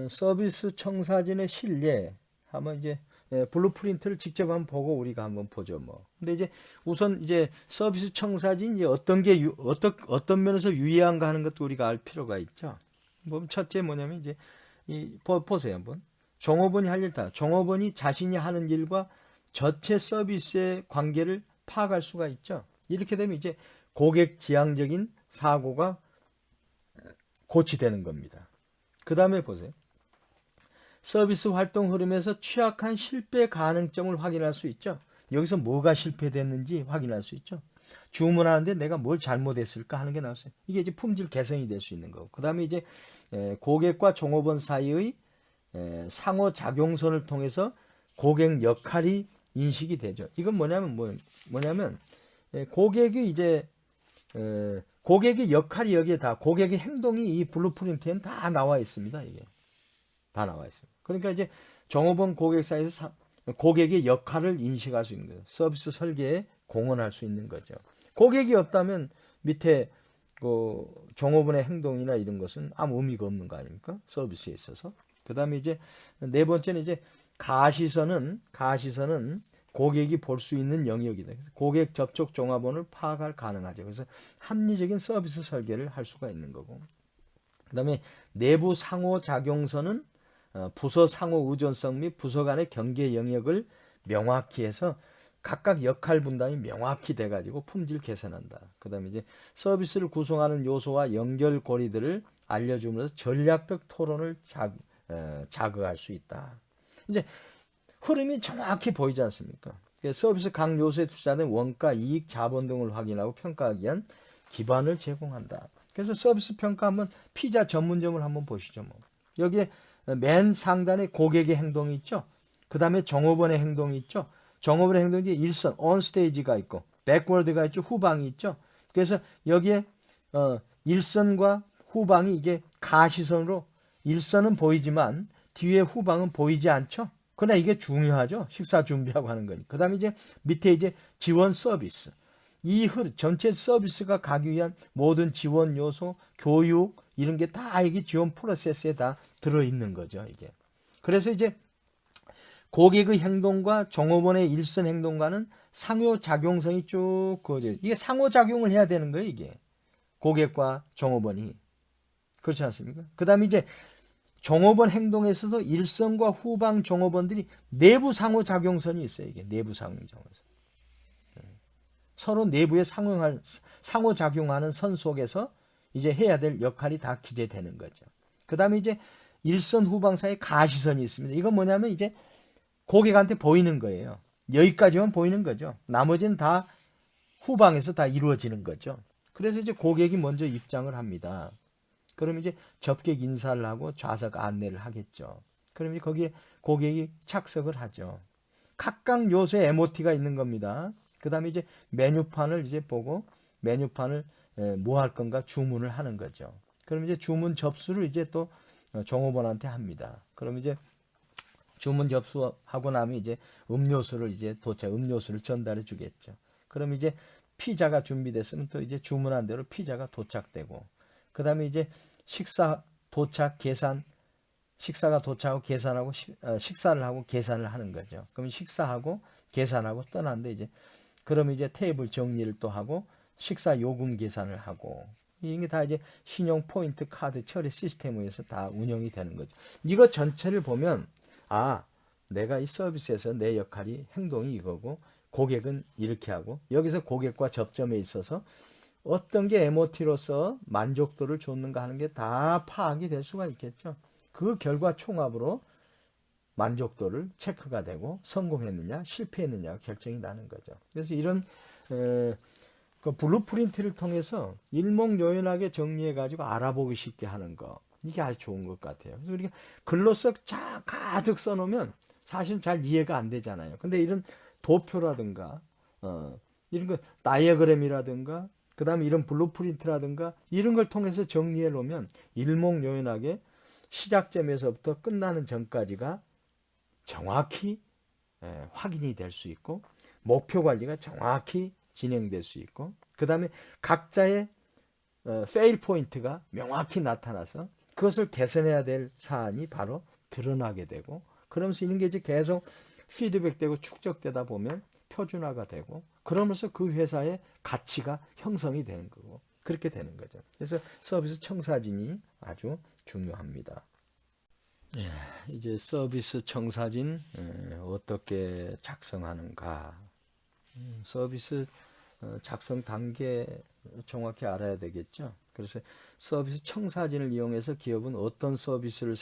서비스 청사진의 실례 한번 이제 블루프린트를 직접 한번 보고 우리가 한번 보죠 뭐. 근데 이제 우선 이제 서비스 청사진 이제 어떤 게 어떤 면에서 유의한가 하는 것도 우리가 알 필요가 있죠. 뭐 첫째 뭐냐면 이제 보세요 한번. 종업원이 할 일 다. 종업원이 자신이 하는 일과 전체 서비스의 관계를 파악할 수가 있죠. 이렇게 되면 이제 고객 지향적인 사고가 고치되는 겁니다. 그 다음에 보세요. 서비스 활동 흐름에서 취약한 실패 가능점을 확인할 수 있죠. 여기서 뭐가 실패됐는지 확인할 수 있죠. 주문하는데 내가 뭘 잘못했을까 하는 게 나왔어요. 이게 이제 품질 개선이 될 수 있는 거고. 그 다음에 이제 고객과 종업원 사이의 상호작용선을 통해서 고객 역할이 인식이 되죠. 이건 뭐냐면 고객이 이제 고객의 역할이 여기에 다 고객의 행동이 이 블루프린트에는 다 나와 있습니다. 이게 다 나와 있습니다. 그러니까 이제 종업원 고객 사이에서 고객의 역할을 인식할 수 있는 거죠. 서비스 설계에 공헌할 수 있는 거죠. 고객이 없다면 밑에 그 종업원의 행동이나 이런 것은 아무 의미가 없는 거 아닙니까? 서비스에 있어서. 그 다음에 이제 네 번째는 이제 가시선은 고객이 볼 수 있는 영역이다. 그래서 고객 접촉 종합원을 파악할 가능하죠. 그래서 합리적인 서비스 설계를 할 수가 있는 거고. 그 다음에 내부 상호작용선은 부서 상호 의존성 및 부서 간의 경계 영역을 명확히 해서 각각 역할 분담이 명확히 돼가지고 품질 개선한다. 그 다음에 이제 서비스를 구성하는 요소와 연결고리들을 알려주면서 전략적 토론을 자극할 수 있다. 이제 흐름이 정확히 보이지 않습니까? 서비스 각 요소에 투자된 원가, 이익, 자본 등을 확인하고 평가하기 위한 기반을 제공한다. 그래서 서비스 평가 한번 피자 전문점을 한번 보시죠. 뭐. 여기에 맨 상단에 고객의 행동이 있죠. 그 다음에 종업원의 행동이 있죠. 종업원의 행동이 일선, 온스테이지가 있고, 백워드가 있죠. 후방이 있죠. 그래서 여기에 일선과 후방이 이게 가시선으로 일선은 보이지만 뒤에 후방은 보이지 않죠. 그러나 이게 중요하죠. 식사 준비하고 하는 거니. 그 다음에 이제 밑에 이제 지원 서비스. 이 전체 서비스가 가기 위한 모든 지원 요소, 교육, 이런 게 다 이게 지원 프로세스에 다 들어있는 거죠, 이게. 그래서 이제 고객의 행동과 종업원의 일선 행동과는 상호작용성이 쭉 그어져요. 이게 상호작용을 해야 되는 거예요, 이게. 고객과 종업원이. 그렇지 않습니까? 그 다음에 이제 종업원 행동에 있어서 일선과 후방 종업원들이 내부 상호작용선이 있어요, 이게. 내부 상호작용선. 서로 내부에 상호작용하는 선 속에서 이제 해야 될 역할이 다 기재되는 거죠. 그 다음에 이제 일선 후방 사이에 가시선이 있습니다. 이건 뭐냐면 이제 고객한테 보이는 거예요. 여기까지만 보이는 거죠. 나머지는 다 후방에서 다 이루어지는 거죠. 그래서 이제 고객이 먼저 입장을 합니다. 그럼 이제 접객 인사를 하고 좌석 안내를 하겠죠. 그럼 이제 거기에 고객이 착석을 하죠. 각각 요소에 MOT가 있는 겁니다. 그 다음에 이제 메뉴판을 이제 보고 메뉴판을 뭐 할 건가 주문을 하는 거죠. 그럼 이제 주문 접수를 이제 또 종업원한테 합니다. 그럼 이제 주문 접수하고 나면 이제 음료수를 전달해 주겠죠. 그럼 이제 피자가 준비됐으면 또 이제 주문한 대로 피자가 도착되고, 그 다음에 이제 식사가 도착하고 계산하고 식사를 하고 계산을 하는 거죠. 그럼 식사하고 계산하고 떠났는데 이제 그럼 이제 테이블 정리를 또 하고 식사 요금 계산을 하고, 이게 다 이제 신용 포인트 카드 처리 시스템에 의해서 다 운영이 되는 거죠. 이거 전체를 보면 내가 이 서비스에서 내 역할이 행동이 이거고 고객은 이렇게 하고 여기서 고객과 접점에 있어서 어떤 게 MOT로서 만족도를 줬는가 하는 게 다 파악이 될 수가 있겠죠. 그 결과 총합으로 만족도를 체크가 되고 성공했느냐 실패했느냐가 결정이 나는 거죠. 그래서 이런 그 블루프린트를 통해서 일목요연하게 정리해가지고 알아보기 쉽게 하는 거, 이게 아주 좋은 것 같아요. 그래서 우리가 글로써 가득 써놓으면 사실 잘 이해가 안 되잖아요. 근데 이런 도표라든가 이런 거 다이어그램이라든가 그 다음에 이런 블루프린트라든가 이런 걸 통해서 정리해 놓으면 일목요연하게 시작점에서부터 끝나는 전까지가 정확히 확인이 될 수 있고 목표 관리가 정확히 진행될 수 있고, 그 다음에 각자의 페일 포인트가 명확히 나타나서 그것을 개선해야 될 사안이 바로 드러나게 되고, 그러면서 이런 게 이제 계속 피드백되고 축적되다 보면 표준화가 되고, 그러면서 그 회사의 가치가 형성이 되는 거고, 그렇게 되는 거죠. 그래서 서비스 청사진이 아주 중요합니다. 이제 서비스 청사진 어떻게 작성하는가. 서비스 작성 단계 정확히 알아야 되겠죠. 그래서 서비스 청사진을 이용해서 기업은 어떤 서비스를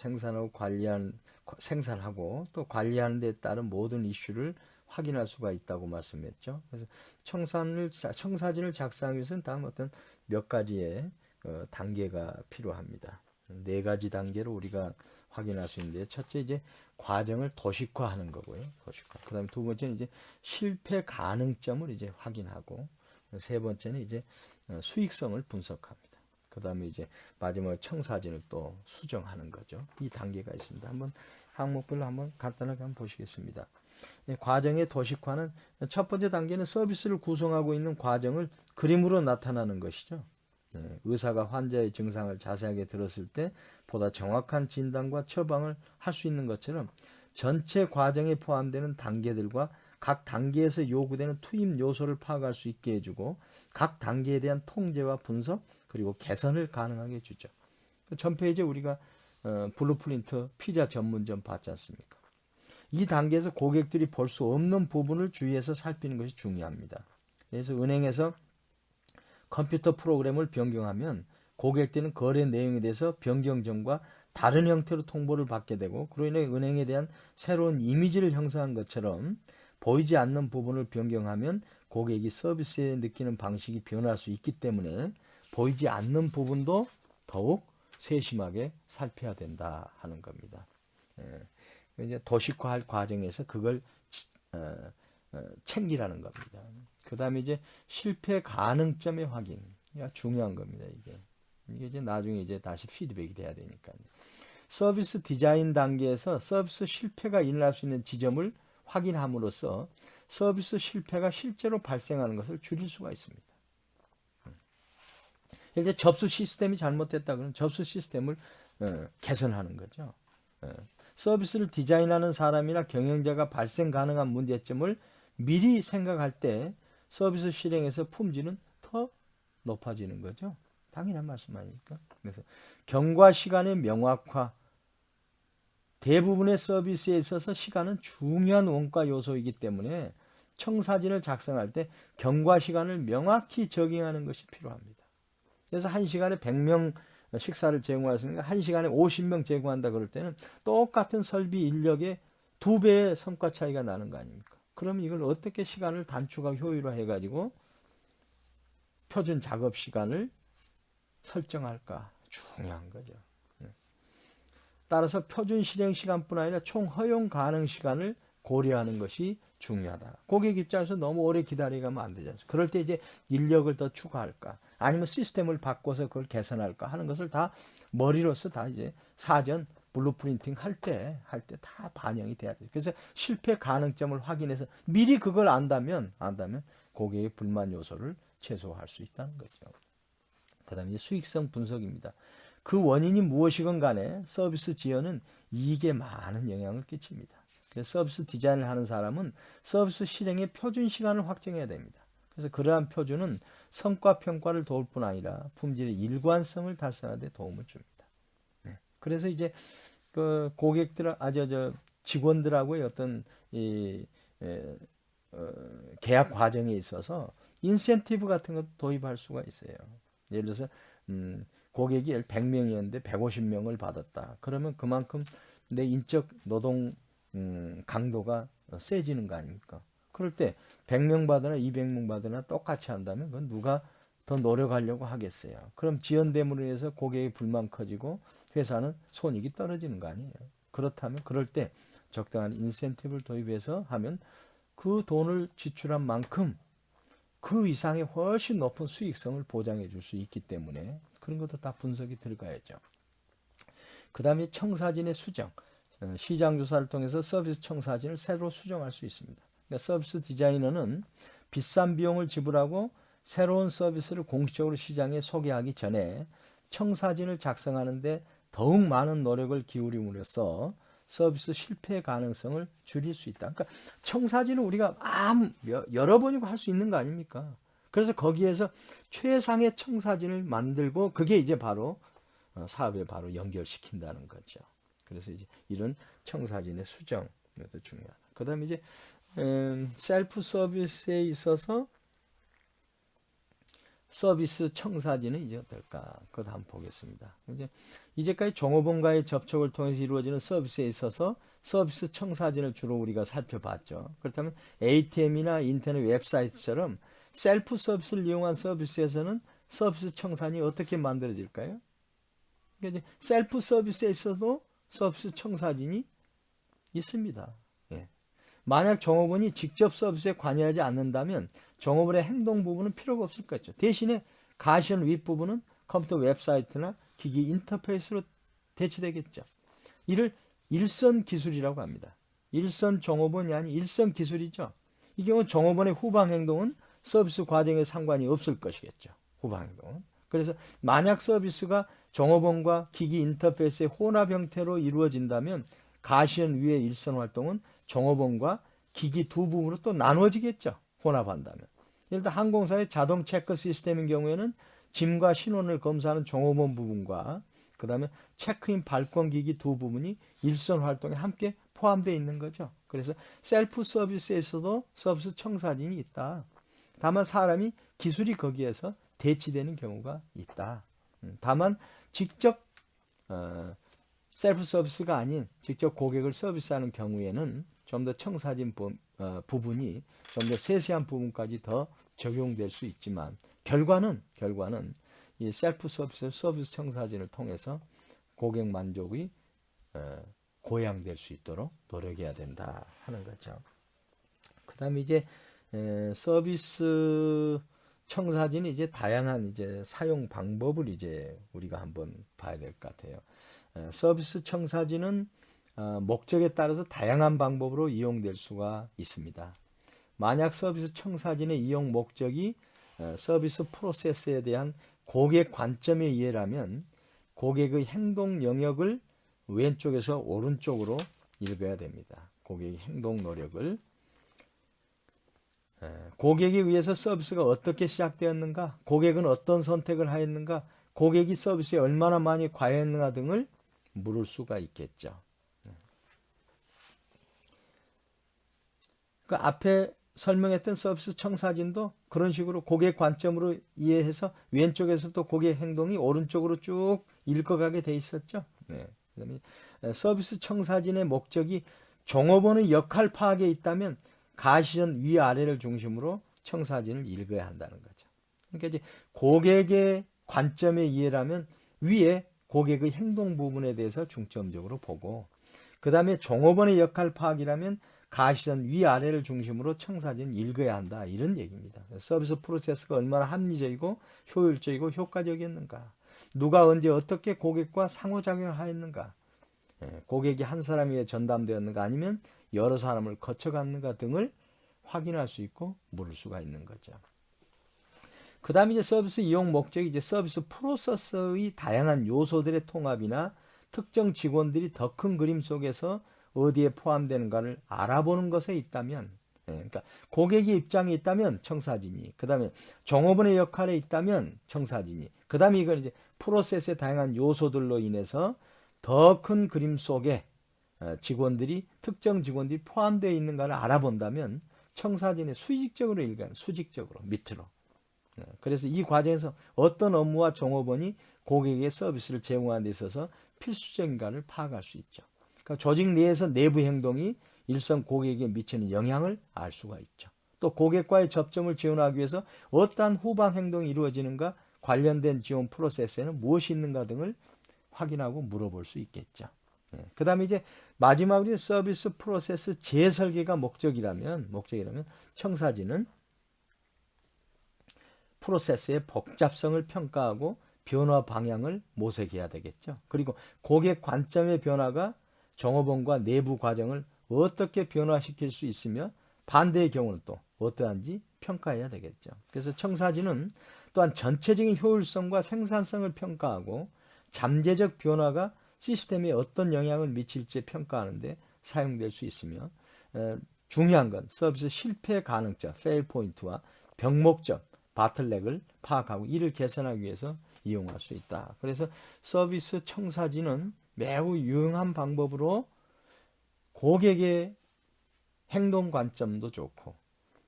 생산하고 또 관리하는 데 따른 모든 이슈를 확인할 수가 있다고 말씀했죠. 그래서 청사진을 작성하기 위해서는 다음 어떤 몇 가지의 단계가 필요합니다. 네 가지 단계로 우리가 확인할 수 있는데, 첫째 이제 과정을 도식화하는 거고요. 도식화. 그다음에 두 번째는 이제 실패 가능점을 이제 확인하고, 세 번째는 이제 수익성을 분석합니다. 그다음에 이제 마지막으로 청사진을 또 수정하는 거죠. 이 단계가 있습니다. 한번 항목별로 한번 간단하게 한번 보시겠습니다. 과정의 도식화는 첫 번째 단계는 서비스를 구성하고 있는 과정을 그림으로 나타나는 것이죠. 의사가 환자의 증상을 자세하게 들었을 때 보다 정확한 진단과 처방을 할 수 있는 것처럼 전체 과정에 포함되는 단계들과 각 단계에서 요구되는 투입 요소를 파악할 수 있게 해주고, 각 단계에 대한 통제와 분석 그리고 개선을 가능하게 해주죠. 전 페이지에 우리가 블루프린트 피자 전문점 봤지 않습니까? 이 단계에서 고객들이 볼 수 없는 부분을 주의해서 살피는 것이 중요합니다. 그래서 은행에서 컴퓨터 프로그램을 변경하면 고객들은 거래 내용에 대해서 변경점과 다른 형태로 통보를 받게 되고, 그로 인해 은행에 대한 새로운 이미지를 형성한 것처럼 보이지 않는 부분을 변경하면 고객이 서비스에 느끼는 방식이 변할 수 있기 때문에 보이지 않는 부분도 더욱 세심하게 살펴야 된다 하는 겁니다. 이제 도식화할 과정에서 그걸 챙기라는 겁니다. 그 다음에 이제 실패 가능점의 확인. 이게 중요한 겁니다, 이게 이제 나중에 이제 다시 피드백이 돼야 되니까요. 서비스 디자인 단계에서 서비스 실패가 일어날 수 있는 지점을 확인함으로써 서비스 실패가 실제로 발생하는 것을 줄일 수가 있습니다. 이제 접수 시스템이 잘못됐다 그러면 접수 시스템을 개선하는 거죠. 서비스를 디자인하는 사람이나 경영자가 발생 가능한 문제점을 미리 생각할 때 서비스 실행에서 품질은 더 높아지는 거죠. 당연한 말씀 아닙니까? 그래서 경과 시간의 명확화. 대부분의 서비스에 있어서 시간은 중요한 원가 요소이기 때문에 청사진을 작성할 때 경과 시간을 명확히 적용하는 것이 필요합니다. 그래서 1시간에 100명 식사를 제공하셨으니까 1시간에 50명 제공한다 그럴 때는 똑같은 설비 인력의 2배의 성과 차이가 나는 거 아닙니까? 그럼 이걸 어떻게 시간을 단축하고 효율화해가지고 표준 작업 시간을 설정할까? 중요한 거죠. 따라서 표준 실행 시간뿐 아니라 총 허용 가능 시간을 고려하는 것이 중요하다. 고객 입장에서 너무 오래 기다리가면 안 되지 않습니까? 그럴 때 이제 인력을 더 추가할까? 아니면 시스템을 바꿔서 그걸 개선할까? 하는 것을 다 머리로서 다 이제 사전 블루프린팅 할 때 다 반영이 돼야 돼요. 그래서 실패 가능점을 확인해서 미리 그걸 안다면 고객의 불만 요소를 최소화할 수 있다는 거죠. 그 다음에 이제 수익성 분석입니다. 그 원인이 무엇이건 간에 서비스 지연은 이익에 많은 영향을 끼칩니다. 그래서 서비스 디자인을 하는 사람은 서비스 실행의 표준 시간을 확정해야 됩니다. 그래서 그러한 표준은 성과 평가를 도울 뿐 아니라 품질의 일관성을 달성하는 데 도움을 줍니다. 그래서 이제 그 고객들, 직원들하고의 어떤 계약 과정에 있어서 인센티브 같은 것도 도입할 수가 있어요. 예를 들어서 고객이 100명이었는데 150명을 받았다. 그러면 그만큼 내 인적 노동 강도가 세지는 거 아닙니까? 그럴 때 100명 받으나 200명 받으나 똑같이 한다면 그건 누가 더 노력하려고 하겠어요. 그럼 지연됨으로 인해서 고객의 불만 커지고 회사는 손익이 떨어지는 거 아니에요. 그렇다면 그럴 때 적당한 인센티브를 도입해서 하면 그 돈을 지출한 만큼 그 이상의 훨씬 높은 수익성을 보장해 줄 수 있기 때문에 그런 것도 다 분석이 들어가야죠. 그 다음에 청사진의 수정. 시장 조사를 통해서 서비스 청사진을 새로 수정할 수 있습니다. 그러니까 서비스 디자이너는 비싼 비용을 지불하고 새로운 서비스를 공식적으로 시장에 소개하기 전에 청사진을 작성하는데 더욱 많은 노력을 기울임으로써 서비스 실패 가능성을 줄일 수 있다. 그러니까 청사진은 우리가 여러 번이고 할 수 있는 거 아닙니까? 그래서 거기에서 최상의 청사진을 만들고 그게 이제 바로 사업에 바로 연결시킨다는 거죠. 그래서 이제 이런 청사진의 수정 이것도 중요하다. 그다음에 이제 셀프 서비스에 있어서 서비스 청사진은 이제 어떨까? 그것도 한번 보겠습니다. 이제까지 종업원과의 접촉을 통해서 이루어지는 서비스에 있어서 서비스 청사진을 주로 우리가 살펴봤죠. 그렇다면 ATM이나 인터넷 웹사이트처럼 셀프 서비스를 이용한 서비스에서는 서비스 청사진이 어떻게 만들어질까요? 그러니까 이제 셀프 서비스에 있어도 서비스 청사진이 있습니다. 예. 만약 종업원이 직접 서비스에 관여하지 않는다면 종업원의 행동 부분은 필요가 없을 거죠. 대신에 가시원 윗부분은 컴퓨터 웹사이트나 기기 인터페이스로 대체되겠죠. 이를 일선 기술이라고 합니다. 일선 종업원이 아닌 일선 기술이죠. 이 경우 종업원의 후방 행동은 서비스 과정에 상관이 없을 것이겠죠. 후방 행동은. 그래서 만약 서비스가 종업원과 기기 인터페이스의 혼합 형태로 이루어진다면 가시원 위의 일선 활동은 종업원과 기기 두 부분으로 또 나누어지겠죠. 혼합한다면. 예를 들어 항공사의 자동 체크 시스템인 경우에는 짐과 신원을 검사하는 종업원 부분과 그 다음에 체크인 발권 기기 두 부분이 일선 활동에 함께 포함되어 있는 거죠. 그래서 셀프 서비스에서도 서비스 청사진이 있다. 다만 사람이 기술이 거기에서 대치되는 경우가 있다. 다만 직접 셀프 서비스가 아닌 직접 고객을 서비스하는 경우에는 좀 더 청사진 부분이 좀 더 세세한 부분까지 더 적용될 수 있지만 결과는 이 셀프 서비스 청사진을 통해서 고객 만족이 고양될 수 있도록 노력해야 된다 하는 거죠. 그다음에 이제 서비스 청사진이 이제 다양한 이제 사용 방법을 이제 우리가 한번 봐야 될 것 같아요. 서비스 청사진은 목적에 따라서 다양한 방법으로 이용될 수가 있습니다. 만약 서비스 청사진의 이용 목적이 서비스 프로세스에 대한 고객 관점의 이해라면 고객의 행동 영역을 왼쪽에서 오른쪽으로 읽어야 됩니다. 고객의 행동 노력을 고객에 의해서 서비스가 어떻게 시작되었는가, 고객은 어떤 선택을 하였는가, 고객이 서비스에 얼마나 많이 과했는가 등을 물을 수가 있겠죠. 그 앞에 설명했던 서비스 청사진도 그런 식으로 고객 관점으로 이해해서 왼쪽에서부터 고객 행동이 오른쪽으로 쭉 읽어가게 돼 있었죠. 네. 그다음에 서비스 청사진의 목적이 종업원의 역할 파악에 있다면 가시전 위아래를 중심으로 청사진을 읽어야 한다는 거죠. 그러니까 이제 고객의 관점의 이해라면 위에 고객의 행동 부분에 대해서 중점적으로 보고 그 다음에 종업원의 역할 파악이라면 가시전 위아래를 중심으로 청사진을 읽어야 한다 이런 얘기입니다. 서비스 프로세스가 얼마나 합리적이고 효율적이고 효과적이었는가, 누가 언제 어떻게 고객과 상호작용을 하였는가, 고객이 한 사람에 전담되었는가 아니면 여러 사람을 거쳐갔는가 등을 확인할 수 있고 물을 수가 있는 거죠. 그 다음에 이제 서비스 이용 목적이 이제 서비스 프로세스의 다양한 요소들의 통합이나 특정 직원들이 더 큰 그림 속에서 어디에 포함되는가를 알아보는 것에 있다면, 그러니까 고객의 입장에 있다면 청사진이, 그 다음에 종업원의 역할에 있다면 청사진이, 그 다음에 이건 이제 프로세스의 다양한 요소들로 인해서 더 큰 그림 속에 직원들이, 특정 직원들이 포함되어 있는가를 알아본다면 청사진의 수직적으로 읽어요. 수직적으로 밑으로. 그래서 이 과정에서 어떤 업무와 종업원이 고객에게 서비스를 제공하는 데 있어서 필수적인가를 파악할 수 있죠. 그러니까 조직 내에서 내부 행동이 일선 고객에게 미치는 영향을 알 수가 있죠. 또 고객과의 접점을 지원하기 위해서 어떠한 후방 행동이 이루어지는가, 관련된 지원 프로세스에는 무엇이 있는가 등을 확인하고 물어볼 수 있겠죠. 그 다음에 이제 마지막으로 서비스 프로세스 재설계가 목적이라면 청사진은 프로세스의 복잡성을 평가하고 변화 방향을 모색해야 되겠죠. 그리고 고객 관점의 변화가 종업원과 내부 과정을 어떻게 변화시킬 수 있으며 반대의 경우는 또 어떠한지 평가해야 되겠죠. 그래서 청사진은 또한 전체적인 효율성과 생산성을 평가하고 잠재적 변화가 시스템에 어떤 영향을 미칠지 평가하는데 사용될 수 있으며 중요한 건 서비스 실패 가능점, fail 포인트와 병목점, 바틀렉을 파악하고 이를 개선하기 위해서 이용할 수 있다. 그래서 서비스 청사진은 매우 유용한 방법으로 고객의 행동 관점도 좋고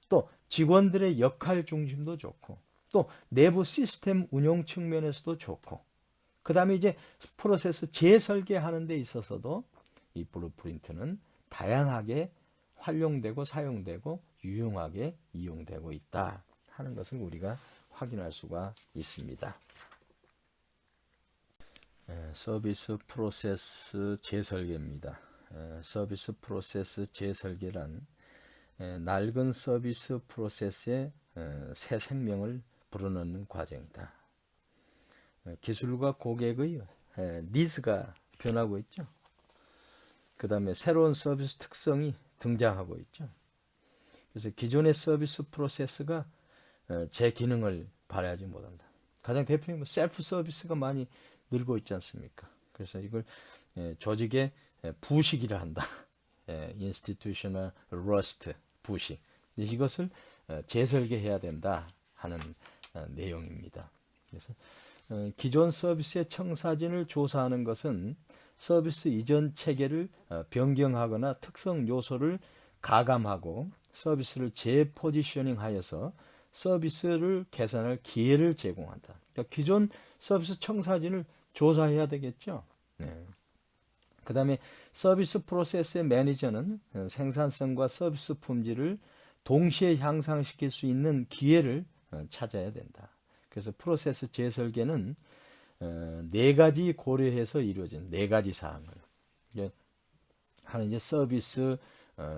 또 직원들의 역할 중심도 좋고 또 내부 시스템 운용 측면에서도 좋고 그 다음에 이제 프로세스 재설계하는 데 있어서도 이 블루프린트는 다양하게 활용되고 사용되고 유용하게 이용되고 있다 하는 것을 우리가 확인할 수가 있습니다. 서비스 프로세스 재설계입니다. 서비스 프로세스 재설계란 낡은 서비스 프로세스에 새 생명을 불어넣는 과정이다. 기술과 고객의 니즈가 변하고 있죠. 그 다음에 새로운 서비스 특성이 등장하고 있죠. 그래서 기존의 서비스 프로세스가 제 기능을 발휘하지 못한다. 가장 대표적인 셀프 서비스가 많이 늘고 있지 않습니까? 그래서 이걸 조직의 부식이라 한다. institutional rust, 부식. 이것을 재설계해야 된다 하는 내용입니다. 그래서 기존 서비스의 청사진을 조사하는 것은 서비스 이전 체계를 변경하거나 특성 요소를 가감하고 서비스를 재포지셔닝하여서 서비스를 개선할 기회를 제공한다. 그러니까 기존 서비스 청사진을 조사해야 되겠죠. 네. 그 다음에 서비스 프로세스의 매니저는 생산성과 서비스 품질을 동시에 향상시킬 수 있는 기회를 찾아야 된다. 그래서 프로세스 재설계는 네 가지 고려해서 이루어진 네 가지 사항을 하는 이제 서비스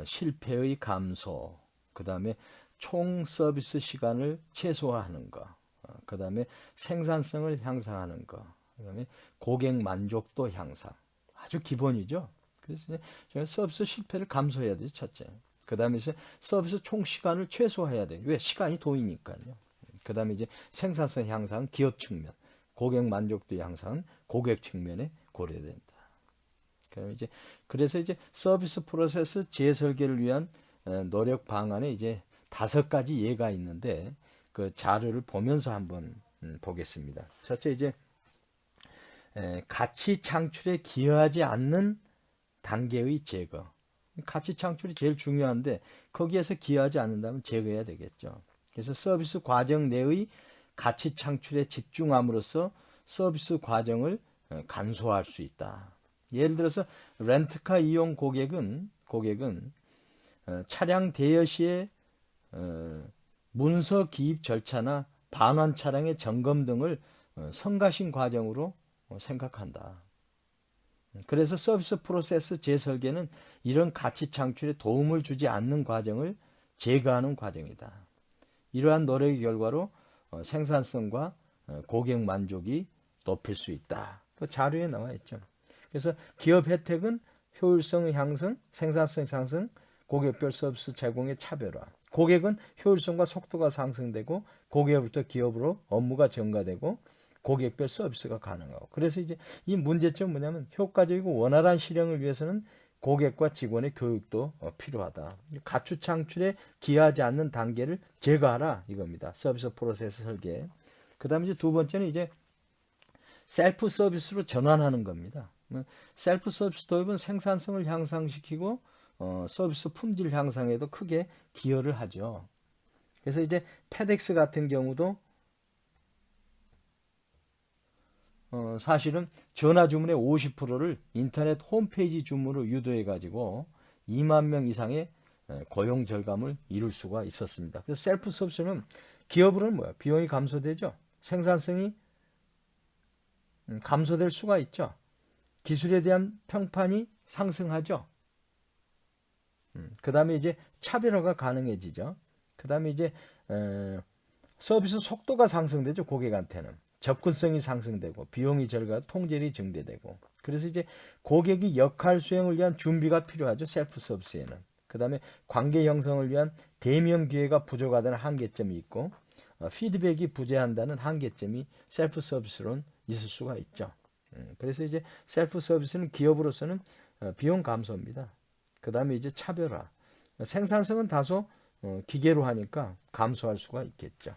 실패의 감소, 그 다음에 총 서비스 시간을 최소화하는 거, 그 다음에 생산성을 향상하는 거, 그 다음에 고객 만족도 향상. 아주 기본이죠. 그래서 저희가 서비스 실패를 감소해야 되죠, 첫째. 그 다음에 이제 서비스 총 시간을 최소화해야 돼요. 왜? 시간이 돈이니까요. 그 다음에 이제 생산성 향상, 기업 측면, 고객 만족도 향상, 고객 측면에 고려된다. 그래서 이제 서비스 프로세스 재설계를 위한 노력 방안에 이제 5가지 예가 있는데 그 자료를 보면서 한번 보겠습니다. 첫째 이제 가치 창출에 기여하지 않는 단계의 제거. 가치 창출이 제일 중요한데 거기에서 기여하지 않는다면 제거해야 되겠죠. 그래서 서비스 과정 내의 가치 창출에 집중함으로써 서비스 과정을 간소화할 수 있다. 예를 들어서 렌트카 이용 고객은 차량 대여 시에 문서 기입 절차나 반환 차량의 점검 등을 성가신 과정으로 생각한다. 그래서 서비스 프로세스 재설계는 이런 가치 창출에 도움을 주지 않는 과정을 제거하는 과정이다. 이러한 노력의 결과로 생산성과 고객 만족이 높일 수 있다. 그 자료에 나와 있죠. 그래서 기업 혜택은 효율성 향상, 생산성 상승, 고객별 서비스 제공의 차별화. 고객은 효율성과 속도가 상승되고 고객부터 기업으로 업무가 전가되고 고객별 서비스가 가능하고. 그래서 이제 이 문제점은 뭐냐면 효과적이고 원활한 실행을 위해서는 고객과 직원의 교육도 필요하다. 가치 창출에 기여하지 않는 단계를 제거하라 이겁니다. 서비스 프로세스 설계. 그다음에 이제 두 번째는 이제 셀프 서비스로 전환하는 겁니다. 셀프 서비스 도입은 생산성을 향상시키고 서비스 품질 향상에도 크게 기여를 하죠. 그래서 이제 페덱스 같은 경우도 사실은 전화 주문의 50%를 인터넷 홈페이지 주문으로 유도해 가지고 2만 명 이상의 고용 절감을 이룰 수가 있었습니다. 그래서 셀프 서비스는 기업으로는 뭐야? 비용이 감소되죠. 생산성이 감소될 수가 있죠. 기술에 대한 평판이 상승하죠. 그 다음에 이제 차별화가 가능해지죠. 그 다음에 이제 서비스 속도가 상승되죠. 고객한테는. 접근성이 상승되고 비용이 절감하고 통제력이 증대되고. 그래서 이제 고객이 역할 수행을 위한 준비가 필요하죠. 셀프 서비스에는. 그 다음에 관계 형성을 위한 대면 기회가 부족하다는 한계점이 있고 피드백이 부재한다는 한계점이 셀프 서비스로는 있을 수가 있죠. 그래서 이제 셀프 서비스는 기업으로서는 비용 감소입니다. 그 다음에 이제 차별화. 생산성은 다소 기계로 하니까 감소할 수가 있겠죠.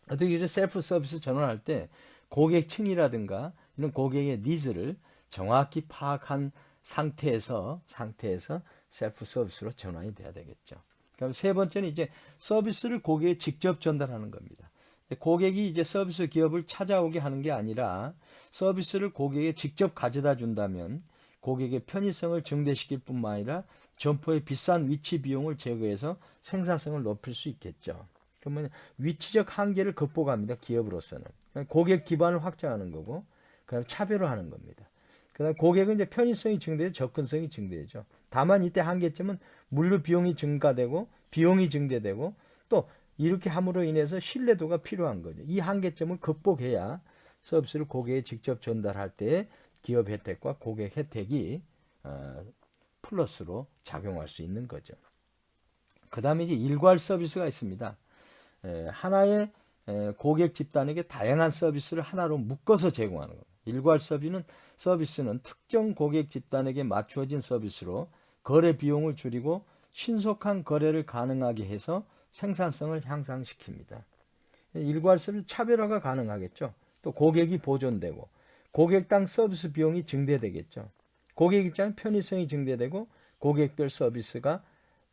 어떻게 이제 셀프 서비스 전환할 때 고객층이라든가 이런 고객의 니즈를 정확히 파악한 상태에서 셀프 서비스로 전환이 돼야 되겠죠. 그럼 세 번째는 이제 서비스를 고객에 직접 전달하는 겁니다. 고객이 이제 서비스 기업을 찾아오게 하는 게 아니라 서비스를 고객에 직접 가져다 준다면 고객의 편의성을 증대시킬 뿐만 아니라 점포의 비싼 위치 비용을 제거해서 생산성을 높일 수 있겠죠. 그러면 위치적 한계를 극복합니다. 기업으로서는. 고객 기반을 확장하는 거고, 그다음 차별화하는 겁니다. 그다음 고객은 이제 편의성이 증대되고 접근성이 증대되죠. 다만 이때 한계점은 물류 비용이 증가되고 비용이 증대되고 또 이렇게 함으로 인해서 신뢰도가 필요한 거죠. 이 한계점을 극복해야 서비스를 고객에 직접 전달할 때 기업 혜택과 고객 혜택이 플러스로 작용할 수 있는 거죠. 그 다음에 이제 일괄 서비스가 있습니다. 하나의 고객 집단에게 다양한 서비스를 하나로 묶어서 제공하는 겁니다. 일괄 서비스는 특정 고객 집단에게 맞추어진 서비스로 거래 비용을 줄이고 신속한 거래를 가능하게 해서 생산성을 향상시킵니다. 일괄 서비스 차별화가 가능하겠죠. 또 고객이 보존되고 고객당 서비스 비용이 증대되겠죠. 고객 입장은 편의성이 증대되고 고객별 서비스가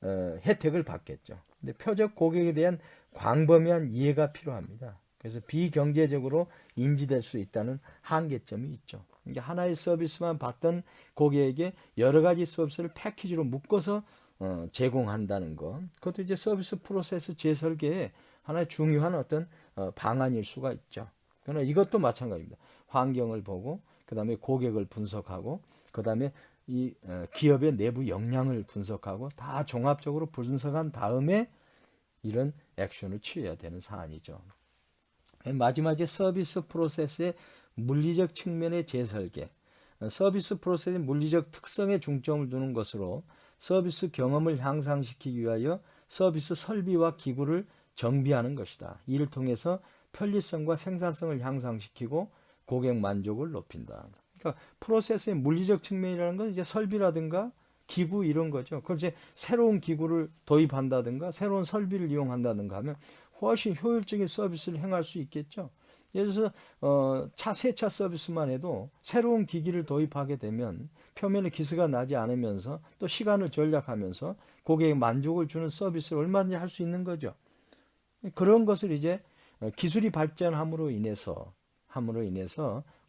혜택을 받겠죠. 근데 표적 고객에 대한 광범위한 이해가 필요합니다. 그래서 비경제적으로 인지될 수 있다는 한계점이 있죠. 그러니까 하나의 서비스만 받던 고객에게 여러 가지 서비스를 패키지로 묶어서 제공한다는 것. 그것도 이제 서비스 프로세스 재설계의 하나의 중요한 어떤 방안일 수가 있죠. 그러나 이것도 마찬가지입니다. 환경을 보고 그다음에 고객을 분석하고 그다음에 이 기업의 내부 역량을 분석하고 다 종합적으로 분석한 다음에 이런 액션을 취해야 되는 사안이죠. 마지막에 서비스 프로세스의 물리적 측면의 재설계. 서비스 프로세스의 물리적 특성에 중점을 두는 것으로 서비스 경험을 향상시키기 위하여 서비스 설비와 기구를 정비하는 것이다. 이를 통해서 편리성과 생산성을 향상시키고 고객 만족을 높인다. 그러니까 프로세스의 물리적 측면이라는 건 이제 설비라든가 기구 이런 거죠. 그걸 이제 새로운 기구를 도입한다든가 새로운 설비를 이용한다든가 하면 훨씬 효율적인 서비스를 행할 수 있겠죠. 예를 들어서 세차 서비스만 해도 새로운 기기를 도입하게 되면 표면에 기스가 나지 않으면서 또 시간을 절약하면서 고객의 만족을 주는 서비스를 얼마든지 할 수 있는 거죠. 그런 것을 이제 기술이 발전함으로 인해서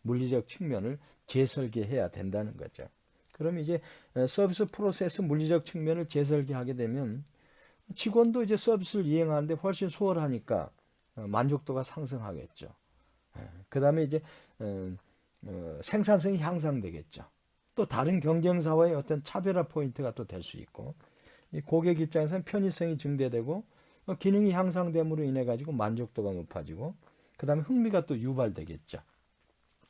물리적 측면을 재설계해야 된다는 거죠. 그럼 이제 서비스 프로세스 물리적 측면을 재설계하게 되면 직원도 이제 서비스를 이행하는데 훨씬 수월하니까 만족도가 상승하겠죠. 그 다음에 이제 생산성이 향상되겠죠. 또 다른 경쟁사와의 어떤 차별화 포인트가 또 될 수 있고 이 고객 입장에서는 편의성이 증대되고 기능이 향상됨으로 인해 가지고 만족도가 높아지고 그 다음에 흥미가 또 유발되겠죠.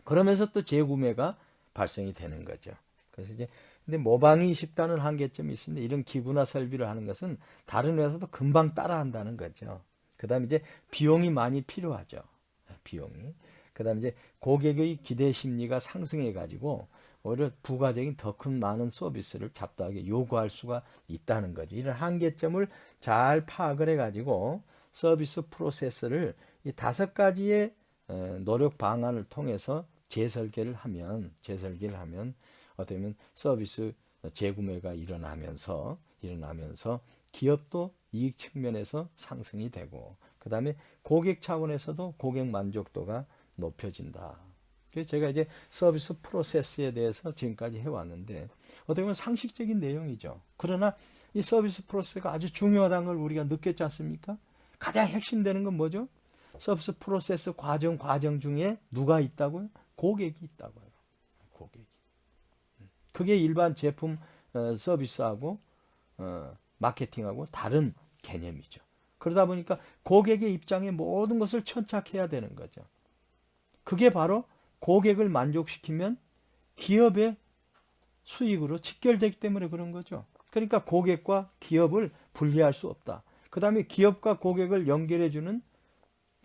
그러면서 또 재구매가 발생이 되는 거죠. 그래서 이제 근데 모방이 쉽다는 한계점이 있습니다. 이런 기구나 설비를 하는 것은 다른 회사도 금방 따라한다는 거죠. 그다음에 이제 비용이 많이 필요하죠. 비용이. 그다음에 이제 고객의 기대 심리가 상승해 가지고 오히려 부가적인 더 큰 많은 서비스를 잡다하게 요구할 수가 있다는 거죠. 이런 한계점을 잘 파악을 해 가지고 서비스 프로세스를 이 5가지의 노력 방안을 통해서 재설계를 하면 어떻게 보면 서비스 재구매가 일어나면서 기업도 이익 측면에서 상승이 되고 그 다음에 고객 차원에서도 고객 만족도가 높여진다. 그래서 제가 이제 서비스 프로세스에 대해서 지금까지 해왔는데 어떻게 보면 상식적인 내용이죠. 그러나 이 서비스 프로세스가 아주 중요하다는 걸 우리가 느꼈지 않습니까? 가장 핵심되는 건 뭐죠? 서비스 프로세스 과정 중에 누가 있다고요? 고객이 있다고요. 고객이. 그게 일반 제품 서비스하고 마케팅하고 다른 개념이죠. 그러다 보니까 고객의 입장에 모든 것을 천착해야 되는 거죠. 그게 바로 고객을 만족시키면 기업의 수익으로 직결되기 때문에 그런 거죠. 그러니까 고객과 기업을 분리할 수 없다. 그 다음에 기업과 고객을 연결해주는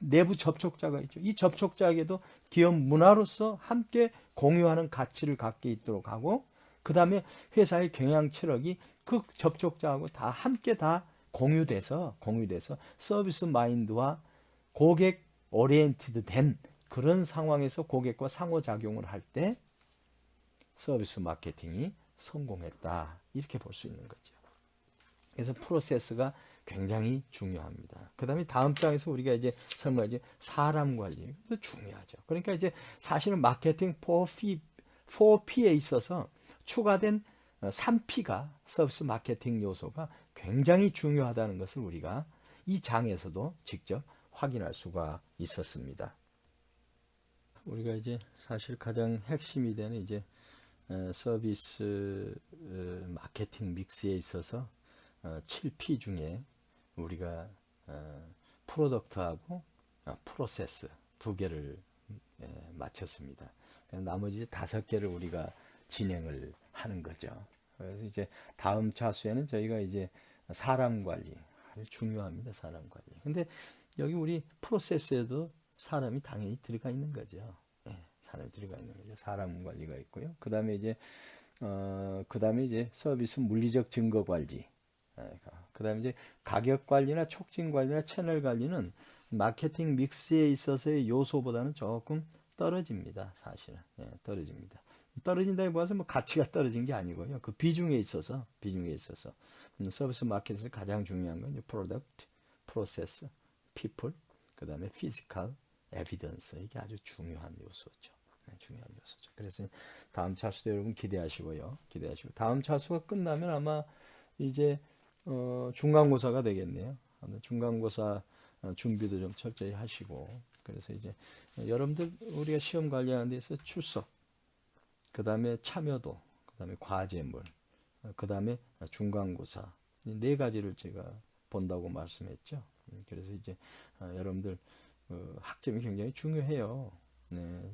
내부 접촉자가 있죠. 이 접촉자에게도 기업 문화로서 함께 공유하는 가치를 갖게 있도록 하고, 그 다음에 회사의 경영 철학이 그 접촉자하고 다 함께 다 공유돼서 서비스 마인드와 고객 오리엔티드 된 그런 상황에서 고객과 상호작용을 할 때 서비스 마케팅이 성공했다. 이렇게 볼 수 있는 거죠. 그래서 프로세스가 굉장히 중요합니다. 그 다음에 다음 장에서 우리가 이제 설명하지 사람 관리 중요하죠. 그러니까 이제 사실은 마케팅 4P에 있어서 추가된 3P가 서비스 마케팅 요소가 굉장히 중요하다는 것을 우리가 이 장에서도 직접 확인할 수가 있었습니다. 우리가 이제 사실 가장 핵심이 되는 이제 서비스 마케팅 믹스에 있어서 7P 중에 우리가 프로덕트하고 프로세스 두 개를 마쳤습니다. 나머지 5개를 우리가 진행을 하는 거죠. 그래서 이제 다음 차수에는 저희가 이제 사람 관리 아주 중요합니다. 사람 관리. 근데 여기 우리 프로세스에도 사람이 당연히 들어가 있는 거죠. 사람이 들어가 있는 거죠. 사람 관리가 있고요. 그다음에 이제 서비스 물리적 증거 관리. 그다음에 이제 가격 관리나 촉진 관리나 채널 관리는 마케팅 믹스에 있어서의 요소보다는 조금 떨어집니다. 사실은 떨어집니다. 떨어진다기보다는 뭐 가치가 떨어진 게 아니고요. 그 비중에 있어서 서비스 마케팅에서 가장 중요한 건 프로덕트, 프로세스, 피플, 그다음에 피지컬, 에비던스 이게 아주 중요한 요소죠. 중요한 요소죠. 그래서 다음 차수도 여러분 기대하시고요. 다음 차수가 끝나면 아마 이제 중간고사가 되겠네요. 중간고사 준비도 좀 철저히 하시고, 그래서 이제 여러분들 우리가 시험 관리하는 데 있어서 출석, 그 다음에 참여도, 그 다음에 과제물, 그 다음에 중간고사, 이 4가지를 제가 본다고 말씀했죠. 그래서 이제 여러분들 학점이 굉장히 중요해요.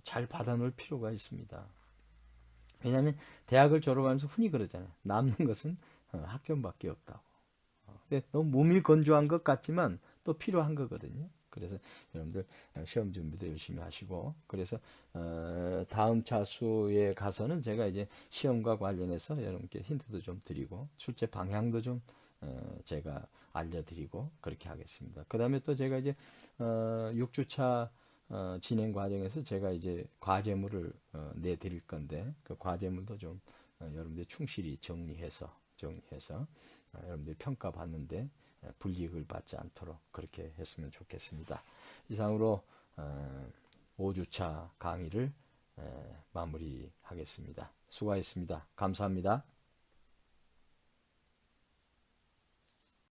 잘 받아놓을 필요가 있습니다. 왜냐하면 대학을 졸업하면서 흔히 그러잖아요. 남는 것은 학점밖에 없다고. 근데 너무 몸이 건조한 것 같지만 또 필요한 거거든요. 그래서 여러분들 시험 준비도 열심히 하시고, 그래서 다음 차수에 가서는 제가 이제 시험과 관련해서 여러분께 힌트도 좀 드리고 출제 방향도 좀 제가 알려드리고 그렇게 하겠습니다. 그 다음에 또 제가 이제 6주차 진행 과정에서 제가 이제 과제물을 내드릴 건데, 그 과제물도 좀 여러분들 충실히 정리해서 여러분들 평가받는데 불이익을 받지 않도록 그렇게 했으면 좋겠습니다. 이상으로 5주차 강의를 마무리하겠습니다. 수고하셨습니다. 감사합니다.